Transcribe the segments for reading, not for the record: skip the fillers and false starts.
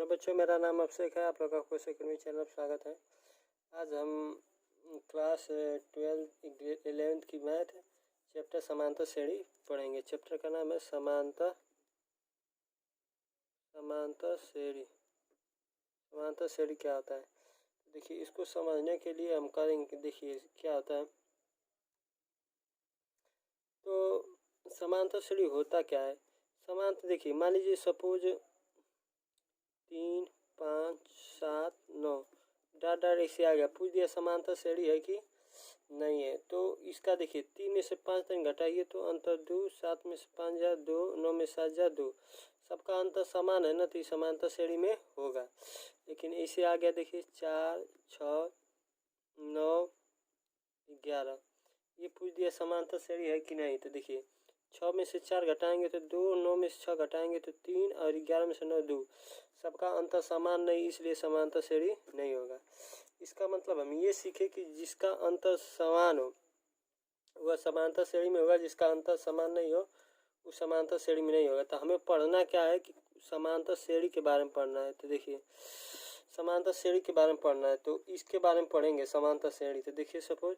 Hello बच्चों, मेरा नाम अभिषेक है। आप लोग का कोश एकेडमी चैनल में स्वागत है। आज हम क्लास 11th की मैथ चैप्टर समांतर श्रेणी पढ़ेंगे। चैप्टर का नाम है समांतर श्रेणी। समांतर श्रेणी क्या होता है? तो देखिए, इसको समझने के लिए हम करेंगे, देखिए क्या होता है। तो समांतर श्रेणी होता क्या है? समांतर देखिए, मान लीजिए सपोज 3, 5, 7, 9 डॉट ऐसे आ गया, पूछ दिया समांतर श्रेणी है कि नहीं है। तो इसका देखिए 3 में से 5 तक घटाइए तो अंतर 2, 7 में से 5 जा 2, 9 में 7 जा 2, सबका अंतर समान है ना, तो समांतर श्रेणी में होगा। लेकिन ऐसे आ गया, देखिए 4, 6, 9, 11 ये पूछ दिया समांतर श्रेणी है कि नहीं। तो देखिए 6 में से 4 घटाएंगे तो 2, 9 में से 6 घटाएंगे तो 3 और 11 में से 9 2, सबका अंतर समान नहीं, इसलिए समांतर श्रेणी नहीं होगा। इसका मतलब हम ये सीखे कि जिसका अंतर समान हो वह समांतर श्रेणी में होगा, जिसका अंतर समान नहीं हो वो समांतर श्रेणी में नहीं होगा। तो हमें पढ़ना क्या है कि समांतर श्रेणी के बारे में पढ़ना है। तो देखिए समांतर श्रेणी के बारे में पढ़ना है, तो इसके बारे में पढ़ेंगे समांतर श्रेणी। तो देखिए सपोज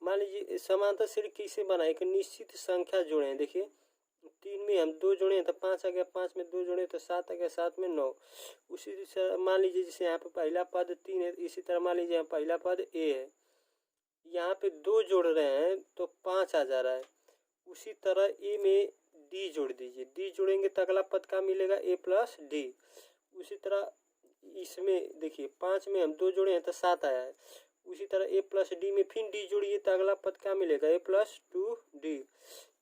मान लीजिए समांतर श्रेणी कैसे बनाए, एक निश्चित संख्या जोड़े। देखिए 3 में हम 2 जोड़े तो 5 आ गया, 5 में 2 जोड़े तो 7 आ गया, 7 में 9। उसी तरह मान लीजिए जैसे यहाँ पे पहला पद 3 है, इसी तरह मान लीजिए यहाँ पहला पद ए है, यहाँ पे 2 जोड़ रहे हैं तो 5 आ जा रहा है। उसी तरह ए में डी जोड़ दीजिए, डी जोड़ेंगे तो अगला पद का मिलेगा ए प्लस डी। उसी तरह इसमें देखिए 5 में हम 2 जोड़े हैं तो 7 आया है। उसी तरह ए प्लस डी में फिर डी जोड़िए तो अगला पद क्या मिलेगा, ए प्लस 2डी।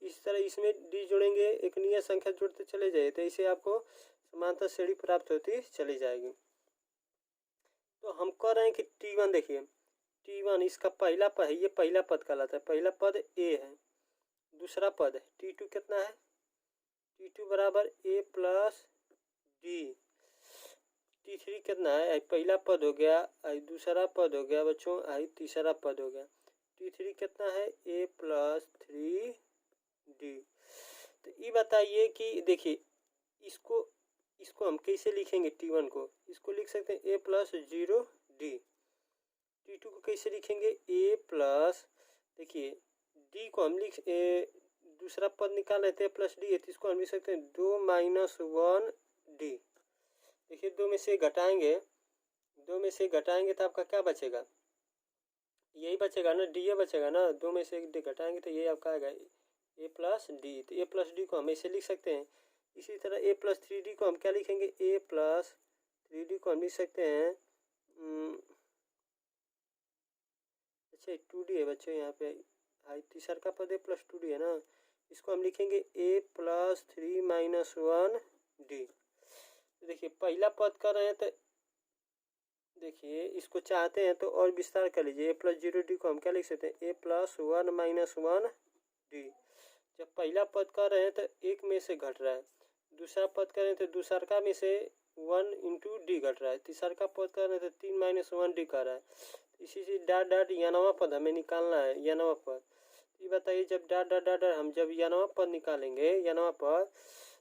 इस तरह इसमें डी जोड़ेंगे, एक नया संख्या जोड़ते चले जाइए तो इसे आपको समांतर श्रेणी प्राप्त होती चली जाएगी। तो हम कह रहे हैं कि T1 देखिए, T1 इसका पहला पद है, ये पहला पद कहलाता है। पहला पद ए है, दूसरा पद है T2 कितना है, T2 बराबर ए प्लस डी। T3 कितना है, आई पहला पद हो गया, आई दूसरा पद हो गया बच्चों, आई तीसरा पद हो गया। T3 कितना है, ए प्लस 3D। तो ये बताइए कि देखिए इसको हम कैसे लिखेंगे। T1 को इसको लिख सकते हैं ए प्लस 0D। T2 को कैसे लिखेंगे, ए प्लस, देखिए डी को हम दूसरा पद निकाल लेते हैं प्लस डी है, तो इसको हम लिख सकते हैं 2 माइनस 1D। देखिए 2 में से घटाएंगे, 2 में से घटाएंगे तो आपका क्या बचेगा, यही बचेगा ना, डी ए बचेगा ना। 2 में से डी घटाएंगे तो ये आपका आएगा ए प्लस डी। तो ए प्लस डी को हम ऐसे लिख सकते हैं। इसी तरह ए प्लस 3D को हम क्या लिखेंगे, ए प्लस 3D को हम लिख सकते हैं अच्छा 2D है बच्चों, यहाँ पे आई तीसरा का पद ए प्लस 2D है ना, इसको हम लिखेंगे ए प्लस 3 माइनस 1D। देखिए पहला पद कर रहे हैं तो देखिए इसको चाहते हैं तो और विस्तार कर लीजिए। ए प्लस 0D को हम क्या लिख सकते हैं, ए प्लस 1 माइनस 1D। जब पहला पद कर रहे हैं तो एक में से घट रहा है, दूसरा पद कर रहे हैं तो दूसरा में से 1 इंटू डी घट रहा है, तीसरा का पद कर रहे हैं तो 3 माइनस 1D कर रहा है। इसी से डॉट डॉट यानवा पद हमें निकालना है, यानवा पद। ये बताइए जब डॉट डॉट डॉट हम जब यानवा पद निकालेंगे, यानवा पद,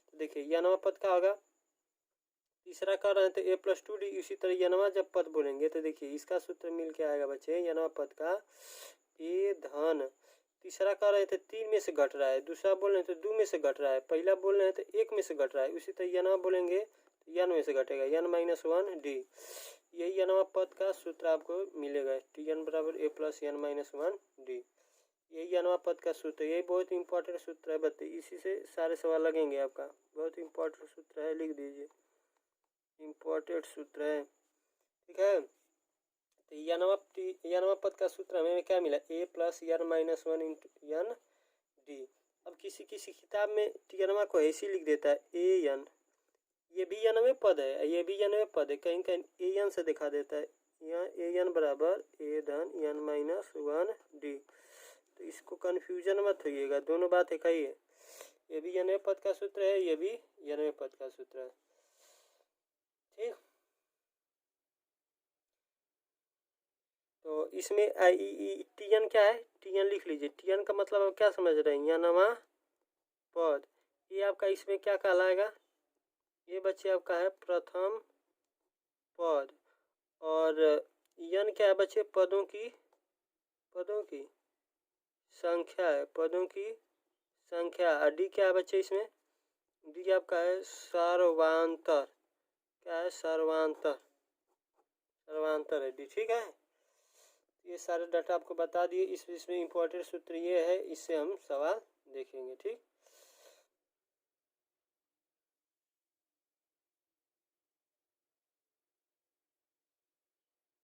तो देखिए यानवा पद क्या होगा, तीसरा कर रहे हैं तो ए प्लस 2D। इसी तरह यानवा जब पद बोलेंगे तो देखिए इसका सूत्र मिल के आएगा बच्चे, यानवा पद का ए धन, तीसरा कर रहे हैं तो 3 में से घट रहा है, दूसरा बोल रहे हैं तो 2 में से घट रहा है, पहला बोल रहे हैं तो 1 में से घट रहा है। उसी तरह यानवा बोलेंगे तो यन में से घटेगा, यन माइनस 1D। यही यानवा पद का सूत्र आपको मिलेगा, Tn बराबर ए प्लस यन माइनस 1D। यही यानवा पद का सूत्र, यही बहुत इंपॉर्टेंट सूत्र है बच्चे, इसी से सारे सवाल लगेंगे आपका। बहुत इंपॉर्टेंट सूत्र है, लिख दीजिए, इंपॉर्टेंट सूत्र है, ठीक है। तो यानवा पद का सूत्र हमें क्या मिला, ए प्लस यन माइनस 1 इंटू यन डी। अब किसी किताब में यानवा को ऐसे लिख देता है ए यन, ये भी यानवे पद है, ये भी यानवे पद है, कहीं कहीं ए यन से दिखा देता है, यहाँ ए यन बराबर ए धन यन माइनस 1D। तो इसको कन्फ्यूजन मत होइएगा, दोनों बात एक ही है। ये भी यानवे पद का सूत्र है, ये भी यानवे पद का सूत्र है, ठीक। तो इसमें Tn क्या है, Tn लिख लीजिए। Tn का मतलब आप क्या समझ रहे हैं, यानवा पद। ये आपका इसमें क्या कहलाएगा, ये बच्चे आपका है प्रथम पद, और यन क्या है बच्चे, पदों की संख्या है, पदों की संख्या। और डी क्या है बच्चे, इसमें डी आपका है सर्वांतर। क्या है, सर्वांतर है डी। ठीक है, ये सारे डाटा आपको बता दिए। इसमें इम्पोर्टेंट सूत्र ये है, इससे हम सवाल देखेंगे। ठीक।